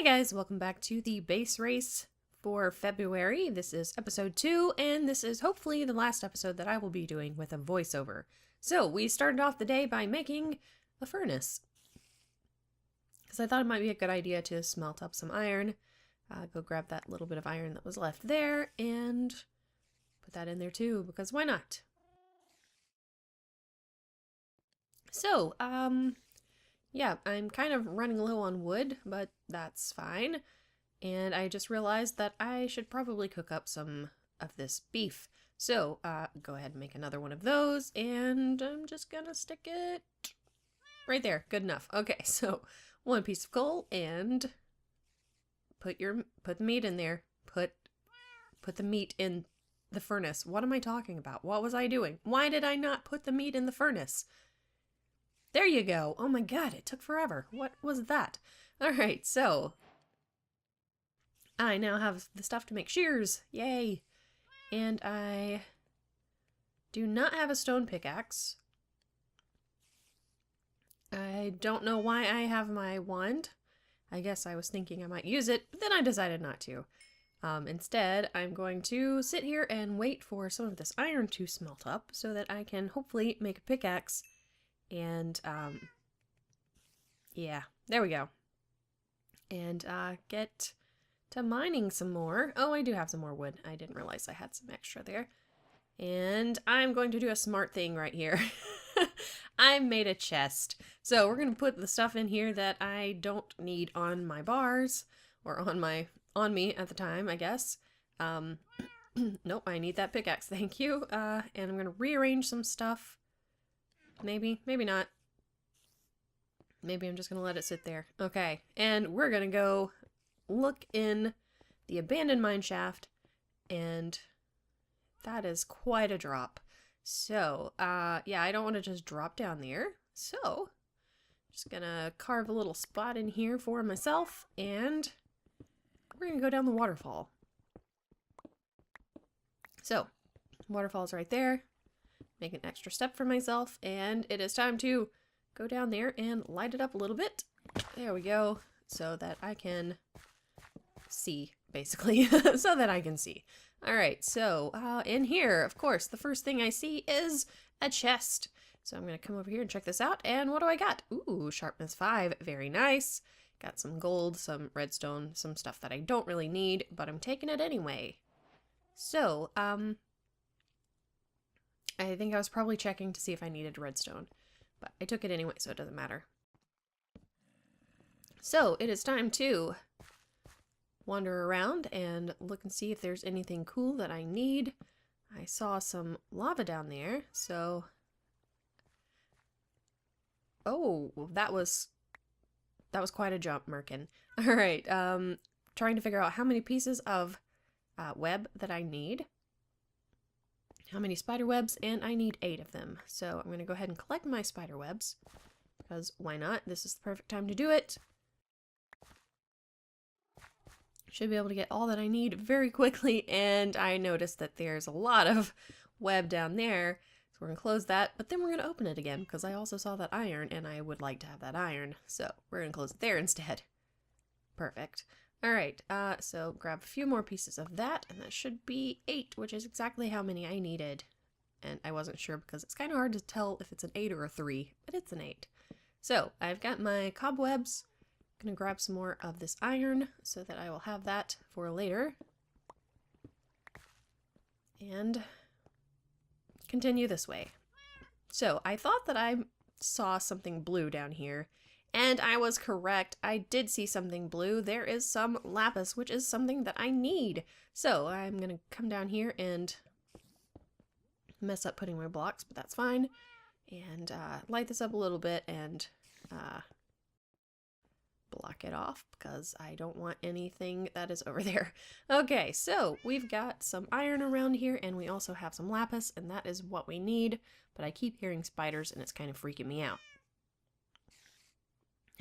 guys, welcome back to the base race for February. This is episode 2, and this is hopefully the last episode that I will be doing with a voiceover. So, we started off the day by making a furnace, because I thought it might be a good idea to smelt up some iron. Go grab that little bit of iron that was left there, and put that in there too, because why not? So, yeah, I'm kind of running low on wood, but that's fine. And I just realized that I should probably cook up some of this beef. So, go ahead and make another one of those, and I'm just gonna stick it right there. Good enough. Okay, so one piece of coal, and put the meat in there. Put the meat in the furnace. What am I talking about? What was I doing? Why did I not put the meat in the furnace? There you go. Oh my god, it took forever. What was that? Alright, so I now have the stuff to make shears. Yay! And I do not have a stone pickaxe. I don't know why I have my wand. I guess I was thinking I might use it, but then I decided not to. Instead, I'm going to sit here and wait for some of this iron to smelt up so that I can hopefully make a pickaxe. And, yeah, there we go. And, get to mining some more. Oh, I do have some more wood. I didn't realize I had some extra there. And I'm going to do a smart thing right here. I made a chest. So we're going to put the stuff in here that I don't need on my bars, or on me at the time, I guess. Nope, I need that pickaxe, thank you. And I'm going to rearrange some stuff. Maybe, maybe not. Maybe I'm just going to let it sit there. Okay, and we're going to go look in the abandoned mine shaft, and that is quite a drop. So, yeah, I don't want to just drop down there. So, I'm just going to carve a little spot in here for myself, and we're going to go down the waterfall. So, waterfall's right there. Make an extra step for myself, and it is time to go down there and light it up a little bit. There we go, so that I can see, basically, so that I can see. Alright, so in here, of course, the first thing I see is a chest. So I'm going to come over here and check this out, and what do I got? Ooh, sharpness 5, very nice. Got some gold, some redstone, some stuff that I don't really need, but I'm taking it anyway. So, I think I was probably checking to see if I needed redstone, but I took it anyway, so it doesn't matter. So, it is time to wander around and look and see if there's anything cool that I need. I saw some lava down there, so... Oh, that was quite a jump, Merkin. Alright, trying to figure out how many pieces of web that I need. How many spider webs, and I need 8 of them. So I'm going to go ahead and collect my spider webs, because why not? This is the perfect time to do it. Should be able to get all that I need very quickly, and I noticed that there's a lot of web down there, so we're going to close that, but then we're going to open it again, because I also saw that iron, and I would like to have that iron, so we're going to close it there instead. Perfect. Alright, so grab a few more pieces of that, and that should be 8, which is exactly how many I needed. And I wasn't sure because it's kind of hard to tell if it's an 8 or a 3, but it's an 8. So, I've got my cobwebs. I'm going to grab some more of this iron so that I will have that for later. And continue this way. So, I thought that I saw something blue down here. And I was correct. I did see something blue. There is some lapis, which is something that I need. So I'm going to come down here and mess up putting my blocks, but that's fine. And light this up a little bit and block it off because I don't want anything that is over there. Okay, so we've got some iron around here, and we also have some lapis, and that is what we need. But I keep hearing spiders, and it's kind of freaking me out.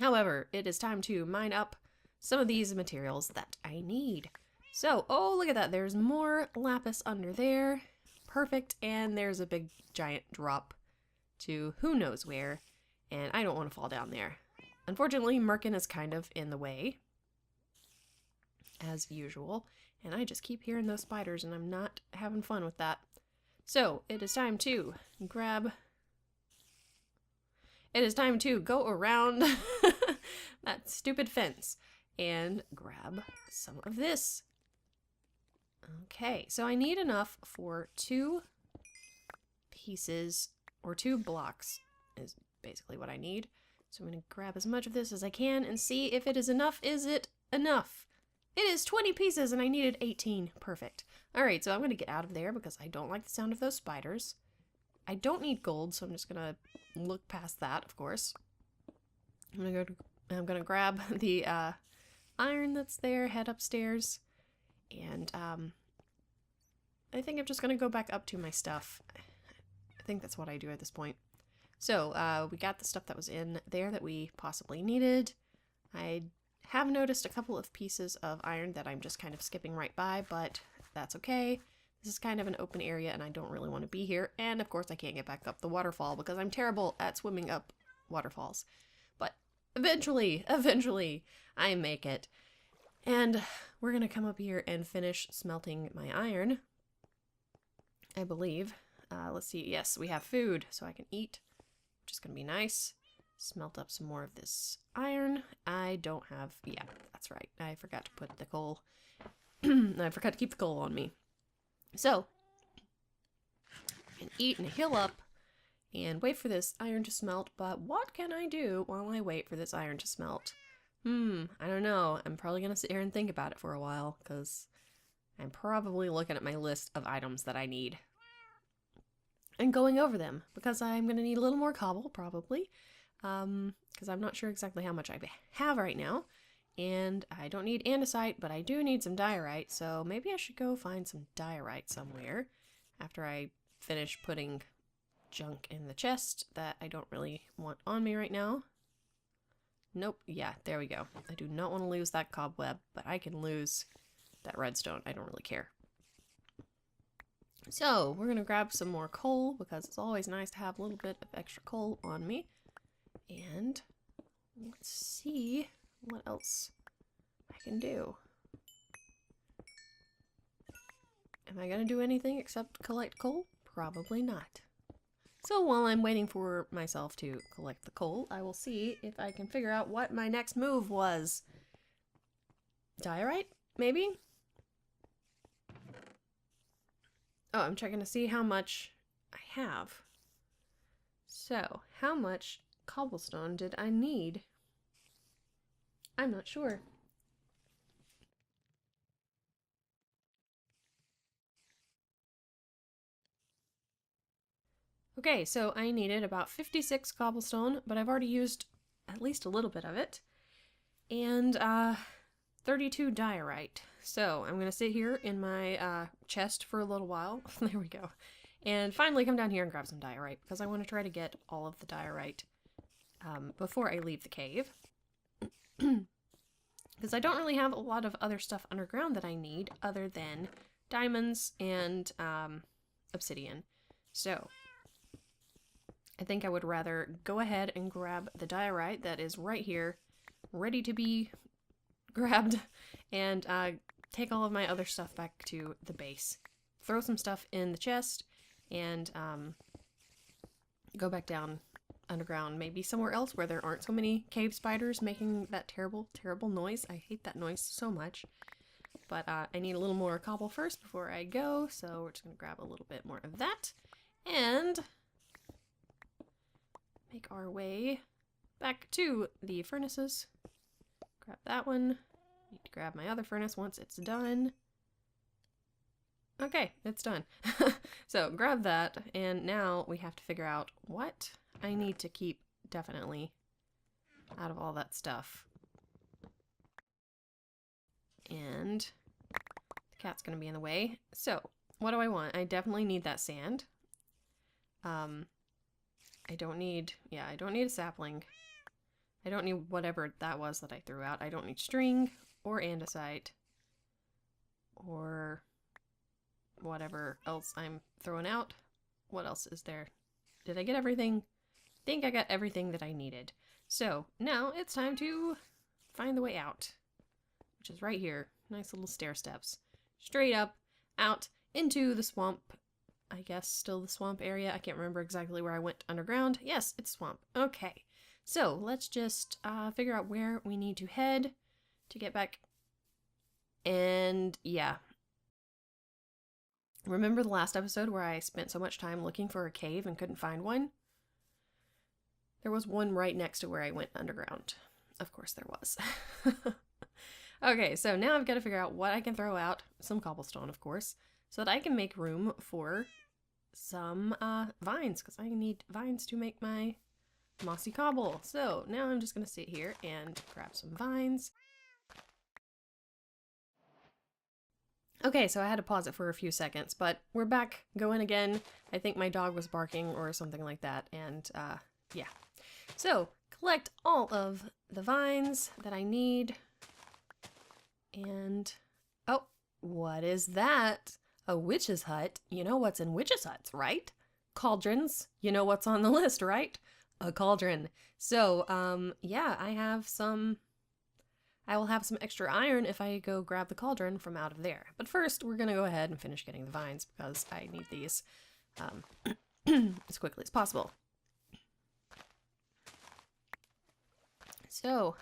However, it is time to mine up some of these materials that I need. So, oh, look at that. There's more lapis under there. Perfect. And there's a big giant drop to who knows where. And I don't want to fall down there. Unfortunately, Merkin is kind of in the way. as usual. And I just keep hearing those spiders and I'm not having fun with that. So it is time to grab... It is time to go around that stupid fence and grab some of this. Okay, so I need enough for 2 pieces, or 2 blocks is basically what I need. So I'm going to grab as much of this as I can and see if it is enough. Is it enough? It is 20 pieces and I needed 18. Perfect. Alright, so I'm going to get out of there because I don't like the sound of those spiders. I don't need gold, so I'm just going to look past that, of course. I'm going to grab the iron that's there, head upstairs, and I think I'm just going to go back up to my stuff. I think that's what I do at this point. So, we got the stuff that was in there that we possibly needed. I have noticed a couple of pieces of iron that I'm just kind of skipping right by, but that's okay. This is kind of an open area and I don't really want to be here. And of course I can't get back up the waterfall because I'm terrible at swimming up waterfalls. But eventually, I make it. And we're going to come up here and finish smelting my iron, I believe. Let's see. Yes, we have food, so I can eat, which is going to be nice. Smelt up some more of this iron. I don't have... Yeah, that's right. I forgot to put the coal... I forgot to keep the coal on me. So, I can eat and heal up and wait for this iron to smelt, but what can I do while I wait for this iron to smelt? I don't know. I'm probably going to sit here and think about it for a while, because I'm probably looking at my list of items that I need and going over them, because I'm going to need a little more cobble, probably, because I'm not sure exactly how much I have right now. And I don't need andesite, but I do need some diorite, so maybe I should go find some diorite somewhere after I finish putting junk in the chest that I don't really want on me right now. Nope, yeah, there we go. I do not want to lose that cobweb, but I can lose that redstone. I don't really care. So, we're going to grab some more coal, because it's always nice to have a little bit of extra coal on me. And let's see what else I can do. Am I going to do anything except collect coal? Probably not. So while I'm waiting for myself to collect the coal, I will see if I can figure out what my next move was. Diorite? Maybe? Oh, I'm checking to see how much I have. So, how much cobblestone did I need? I'm not sure. Okay, so I needed about 56 cobblestone, but I've already used at least a little bit of it. And 32 diorite. So I'm going to sit here in my chest for a little while. There we go. And finally come down here and grab some diorite, because I want to try to get all of the diorite before I leave the cave. Because I don't really have a lot of other stuff underground that I need other than diamonds and obsidian. So I think I would rather go ahead and grab the diorite that is right here, ready to be grabbed, and take all of my other stuff back to the base. Throw some stuff in the chest, and go back down underground, maybe somewhere else where there aren't so many cave spiders making that terrible, terrible noise. I hate that noise so much. But I need a little more cobble first before I go, so we're just going to grab a little bit more of that, and make our way back to the furnaces. Grab that one. Need to grab my other furnace once it's done. Okay, it's done. So grab that, and now we have to figure out what I need to keep definitely out of all that stuff. And the cat's gonna be in the way. So what do I want? I definitely need that sand. I don't need a sapling. I don't need whatever that was that I threw out. I don't need string or andesite or whatever else I'm throwing out. What else is there? Did I get everything? I think I got everything that I needed. So now it's time to find the way out, which is right here. Nice little stair steps. Straight up, out into the swamp. I guess still the swamp area. I can't remember exactly where I went underground. Yes, it's swamp. Okay, so let's just figure out where we need to head to get back. And yeah. Remember the last episode where I spent so much time looking for a cave and couldn't find one? There was one right next to where I went underground. Of course there was. Okay, so now I've got to figure out what I can throw out. Some cobblestone, of course, so that I can make room for some vines, because I need vines to make my mossy cobble. So now I'm just going to sit here and grab some vines. Okay, so I had to pause it for a few seconds, but we're back going again. I think my dog was barking or something like that, and yeah. So, collect all of the vines that I need. And, oh, what is that? A witch's hut? You know what's in witches' huts, right? Cauldrons. You know what's on the list, right? A cauldron. So, yeah, I will have some extra iron if I go grab the cauldron from out of there. But first, we're going to go ahead and finish getting the vines because I need these as quickly as possible. So,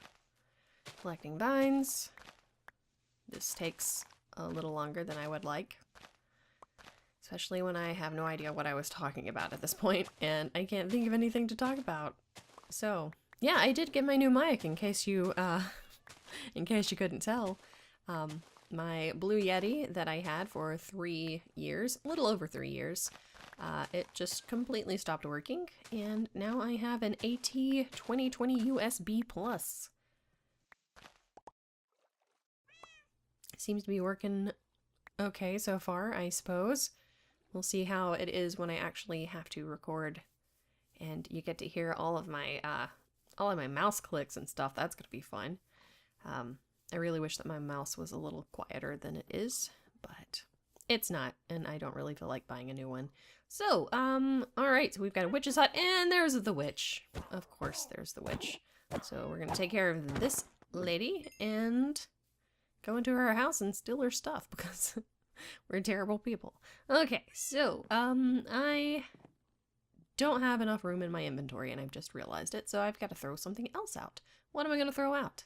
collecting vines. This takes a little longer than I would like. Especially when I have no idea what I was talking about at this point, and I can't think of anything to talk about. So, yeah, I did get my new mic in case you couldn't tell. My Blue Yeti that I had for 3 years, a little over 3 years, it just completely stopped working, and now I have an AT2020 USB Plus. Seems to be working okay so far, I suppose. We'll see how it is when I actually have to record, and you get to hear all of my mouse clicks and stuff. That's gonna be fun. I really wish that my mouse was a little quieter than it is, but it's not, and I don't really feel like buying a new one. So, alright, so we've got a witch's hut, and there's the witch. Of course, there's the witch. So we're gonna take care of this lady, and go into her house and steal her stuff, because we're terrible people. Okay, so, I don't have enough room in my inventory, and I've just realized it, so I've got to throw something else out. What am I gonna throw out?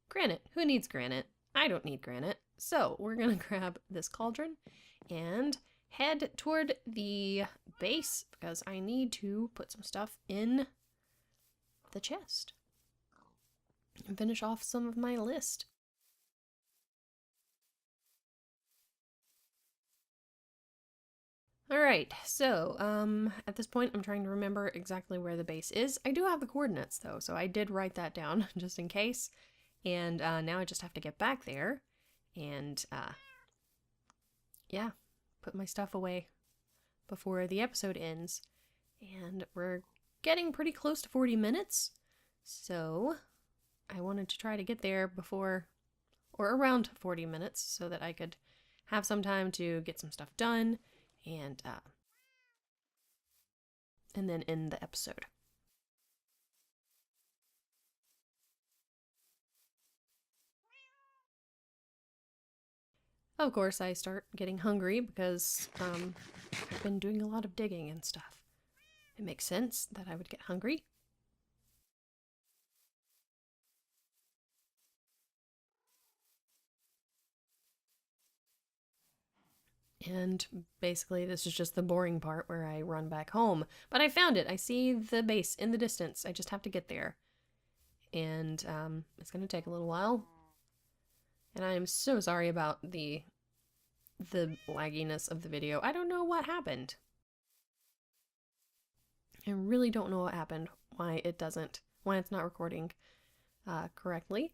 Granite. Who needs granite? I don't need granite. So we're gonna grab this cauldron and head toward the base because I need to put some stuff in the chest and finish off some of my list. Alright, so, at this point I'm trying to remember exactly where the base is. I do have the coordinates though, so I did write that down just in case. And now I just have to get back there and, yeah, put my stuff away before the episode ends. And we're getting pretty close to 40 minutes, so I wanted to try to get there before, or around 40 minutes, so that I could have some time to get some stuff done and then end the episode. Of course, I start getting hungry because I've been doing a lot of digging and stuff. It makes sense that I would get hungry. And basically this is just the boring part where I run back home. But I found it! I see the base in the distance. I just have to get there. And it's going to take a little while. And I am so sorry about the lagginess of the video. I don't know what happened. I really don't know what happened, why it's not recording correctly.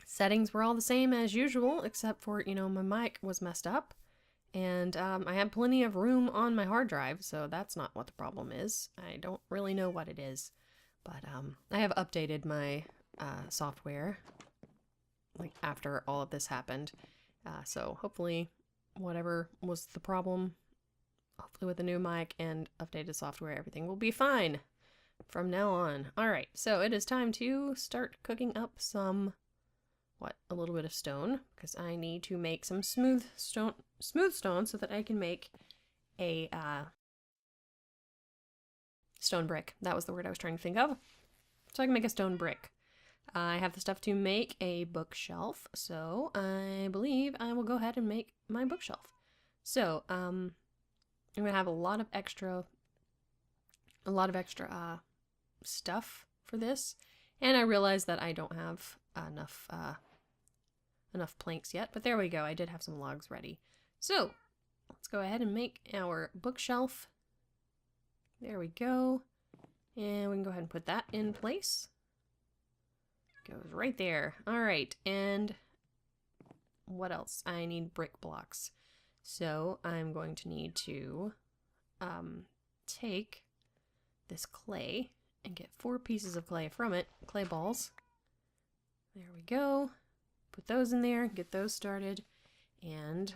Settings were all the same as usual, except for, you know, my mic was messed up. And I had plenty of room on my hard drive, so that's not what the problem is. I don't really know what it is. But I have updated my software like after all of this happened. So hopefully whatever was the problem, hopefully with the new mic and updated software, everything will be fine from now on. Alright, so it is time to start cooking up some a little bit of stone, because I need to make some smooth stone so that I can make a stone brick. That was the word I was trying to think of. So I can make a stone brick. I have the stuff to make a bookshelf, so I believe I will go ahead and make my bookshelf. So I'm gonna have a lot of extra stuff for this, and I realized that I don't have enough planks yet, but there we go. I did have some logs ready. So let's go ahead and make our bookshelf. There we go. And we can go ahead and put that in place. Goes right there. All right, and what else? I need brick blocks. So I'm going to need to take this clay and get 4 pieces of clay from it, clay balls. There we go. Put those in there, get those started, and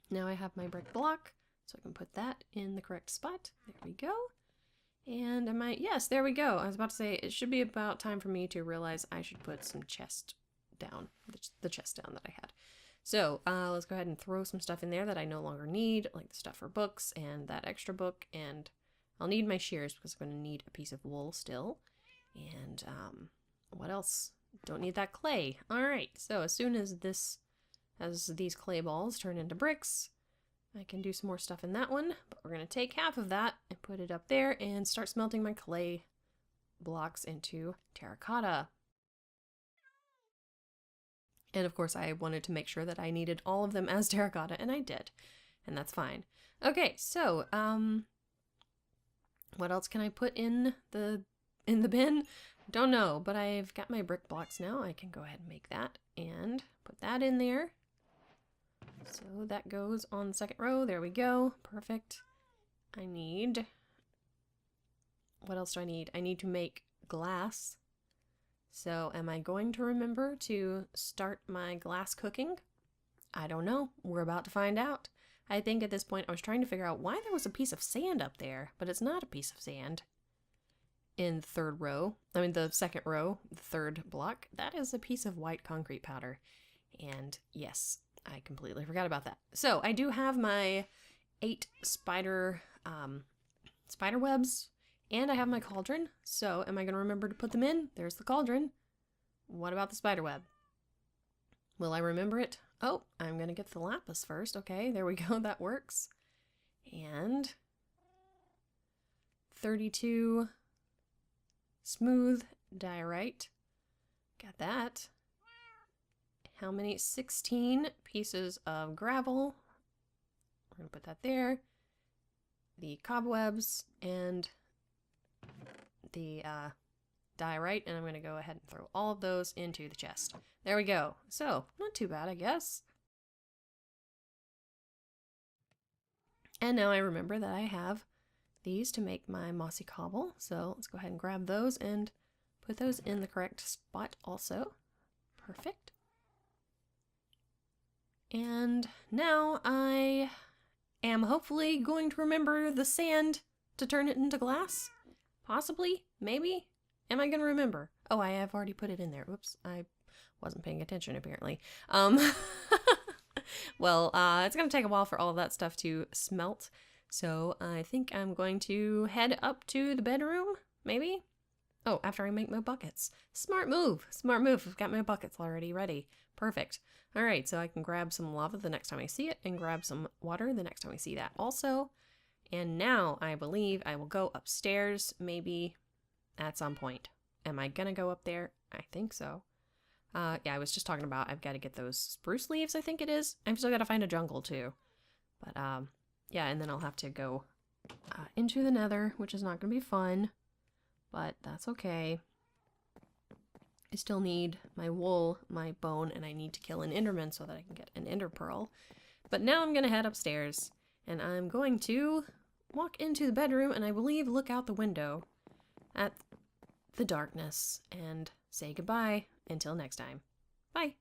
now I have my brick block, so I can put that in the correct spot. There we go. And I might, yes, there we go. I was about to say, it should be about time for me to realize I should put some chest down, the chest down that I had. So let's go ahead and throw some stuff in there that I no longer need, like the stuff for books and that extra book. And I'll need my shears because I'm going to need a piece of wool still. And what else? Don't need that clay. All right. So as soon as these clay balls turn into bricks, I can do some more stuff in that one. But we're going to take half of that and put it up there and start smelting my clay blocks into terracotta. And of course, I wanted to make sure that I needed all of them as terracotta, and I did. And that's fine. Okay, so, what else can I put in the bin? Don't know, but I've got my brick blocks now. I can go ahead and make that and put that in there. So that goes on the second row. There we go. Perfect. I need... What else do I need? I need to make glass. So am I going to remember to start my glass cooking? I don't know. We're about to find out. I think at this point I was trying to figure out why there was a piece of sand up there, but it's not a piece of sand. In the third row, the second row, the third block, that is a piece of white concrete powder. And yes, I completely forgot about that. So I do have my 8 spider webs. And I have my cauldron, so am I going to remember to put them in? There's the cauldron. What about the spider web? Will I remember it? Oh, I'm going to get the lapis first. Okay, there we go. That works. And 32 smooth diorite. Got that. How many? 16 pieces of gravel. We're going to put that there. The cobwebs and the diorite, and I'm going to go ahead and throw all of those into the chest. There we go. So, not too bad, I guess. And now I remember that I have these to make my mossy cobble, so let's go ahead and grab those and put those in the correct spot also. Perfect. And now I am hopefully going to remember the sand to turn it into glass. Possibly, maybe. Am I gonna remember? Oh, I have already put it in there. Whoops, I wasn't paying attention apparently. Well, it's gonna take a while for all of that stuff to smelt, so I think I'm going to head up to the bedroom, maybe? Oh, after I make my buckets. Smart move, smart move. I've got my buckets already ready. Perfect. All right, so I can grab some lava the next time I see it and grab some water the next time I see that also. And now I believe I will go upstairs, maybe at some point. Am I gonna go up there? I think so. Yeah, I was just talking about I've got to get those spruce leaves, I think it is. I've still got to find a jungle too. But yeah, and then I'll have to go into the nether, which is not gonna be fun. But that's okay. I still need my wool, my bone, and I need to kill an enderman so that I can get an ender pearl. But now I'm gonna head upstairs, and I'm going to walk into the bedroom and I believe look out the window at the darkness and say goodbye until next time. Bye.